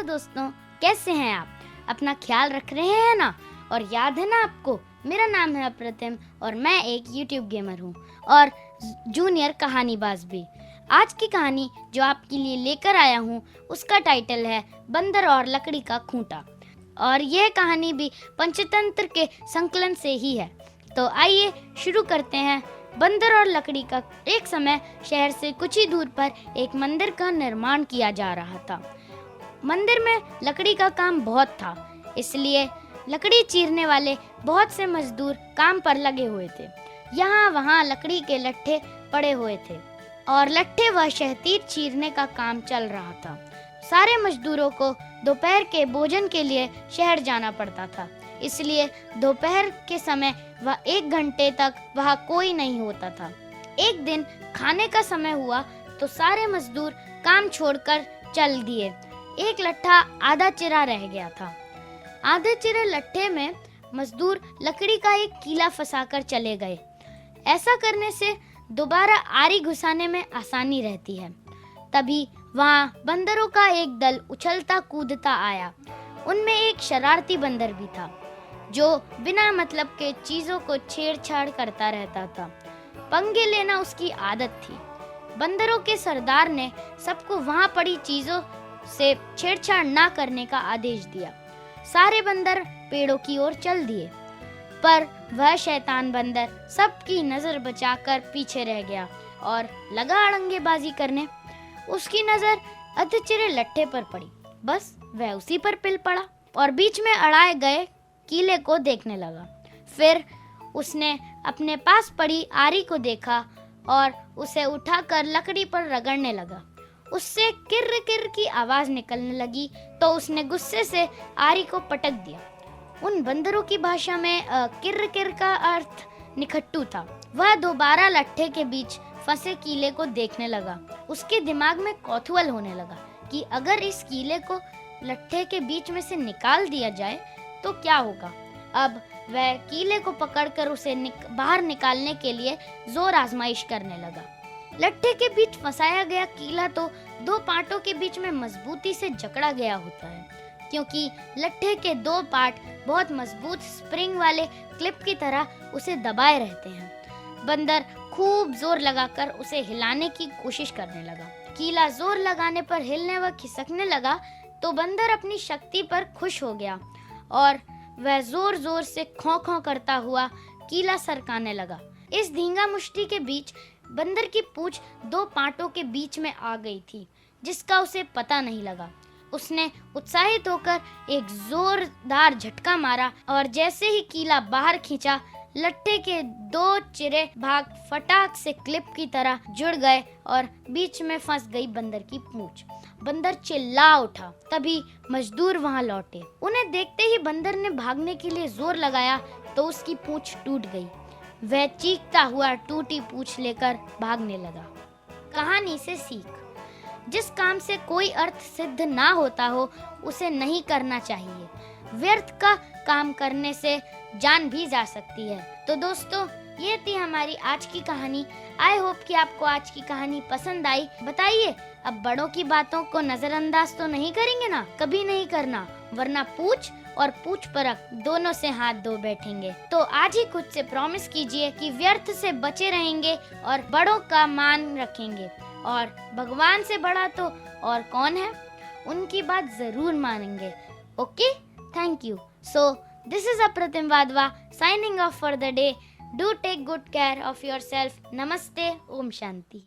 दोस्तों, कैसे हैं आप? अपना ख्याल रख रहे हैं ना? और याद है ना आपको, मेरा नाम है अप्रतिम और मैं एक यूट्यूब गेमर हूँ और जूनियर कहानीबाज भी। आज की कहानी जो आपके लिए लेकर आया हूँ उसका टाइटल है बंदर और लकड़ी का खूंटा और यह कहानी भी पंचतंत्र के संकलन से ही है। तो आइए शुरू करते हैं। बंदर और लकड़ी का। एक समय शहर से कुछ ही दूर पर एक मंदिर का निर्माण किया जा रहा था। मंदिर में लकड़ी का काम बहुत था, इसलिए लकड़ी चीरने वाले बहुत से मजदूर काम पर लगे हुए थे। यहाँ वहाँ लकड़ी के लट्ठे पड़े हुए थे और लट्ठे व शहतीर चीरने का काम चल रहा था। सारे मजदूरों को दोपहर के भोजन के लिए शहर जाना पड़ता था, इसलिए दोपहर के समय वह 1 घंटे तक वहाँ कोई नहीं होता था। एक दिन खाने का समय हुआ तो सारे मजदूर काम छोड़कर चल दिए। एक लट्ठा आधा चिरा रह गया था। आधे चिरे लट्ठे में मजदूर लकड़ी का एक कीला फंसाकर चले गए। ऐसा करने से दोबारा आरी घुसाने में आसानी रहती है। तभी वहाँ बंदरों का एक दल उछलता कूदता आया। उनमें एक शरारती बंदर भी था जो बिना मतलब के चीजों को छेड़छाड़ करता रहता था। पंगे लेना उसकी आदत थी। बंदरों के सरदार ने सबको वहाँ पड़ी चीजों से छेड़छाड़ ना करने का आदेश दिया। सारे बंदर पेड़ों की ओर चल दिए, पर वह शैतान बंदर सबकी नजर बचाकर पीछे रह गया और लगा अड़ंगेबाजी करने। उसकी नजर अधचिरे लट्ठे पर पड़ी। बस वह उसी पर पिल पड़ा और बीच में अड़ाए गए कीले को देखने लगा। फिर उसने अपने पास पड़ी आरी को देखा और उसे उठाकर लकड़ी पर रगड़ने लगा। उससे किर्र किर्र की आवाज निकलने लगी तो उसने गुस्से से आरी को पटक दिया। उन बंदरों की भाषा में किर्र किर्र का अर्थ निखट्टू था। वह दोबारा लट्ठे के बीच फंसे कीले को देखने लगा। उसके दिमाग में कौतूहल होने लगा कि अगर इस कीले को लट्ठे के बीच में से निकाल दिया जाए तो क्या होगा। अब वह कीले को पकड़कर उसे बाहर निकालने के लिए जोर आजमाइश करने लगा। लट्ठे के बीच फंसाया गया कीला तो 2 पार्टों के बीच में मजबूती से जकड़ा गया होता है, क्योंकि लट्ठे के 2 पार्ट बहुत मजबूत स्प्रिंग वाले क्लिप की तरह उसे दबाए रहते हैं। बंदर खूब जोर लगाकर उसे हिलाने की कोशिश करने लगा। कीला जोर लगाने पर हिलने व खिसकने लगा तो बंदर अपनी शक्ति पर खुश हो गया और वह जोर जोर से खौं खौं करता हुआ कीला सरकाने लगा। इस धींगा मुष्टि के बीच बंदर की पूंछ 2 पार्टों के बीच में आ गई थी, जिसका उसे पता नहीं लगा। उसने उत्साहित होकर एक जोरदार झटका मारा और जैसे ही कीला बाहर खींचा, लट्ठे के 2 चिरे भाग फटाक से क्लिप की तरह जुड़ गए और बीच में फंस गई बंदर की पूंछ। बंदर चिल्ला उठा। तभी मजदूर वहां लौटे। उन्हें देखते ही बंदर ने भागने के लिए जोर लगाया तो उसकी पूंछ टूट गई। वह चीखता हुआ टूटी पूंछ लेकर भागने लगा। कहानी से सीख: जिस काम से कोई अर्थ सिद्ध ना होता हो उसे नहीं करना चाहिए। व्यर्थ का काम करने से जान भी जा सकती है। तो दोस्तों, ये थी हमारी आज की कहानी। आई होप कि आपको आज की कहानी पसंद आई। बताइए, अब बड़ों की बातों को नजरअंदाज तो नहीं करेंगे ना? कभी नहीं करना, वरना पूछ और पूछ परख दोनों से हाथ धो बैठेंगे। तो आज ही खुद से प्रॉमिस कीजिए कि व्यर्थ से बचे रहेंगे और बड़ों का मान रखेंगे। और भगवान से बड़ा तो और कौन है, उनकी बात जरूर मानेंगे। Okay, thank you. So this is अप्रतिम Wadhwa signing off for the day. Do take good care of yourself. Namaste. Om Shanti.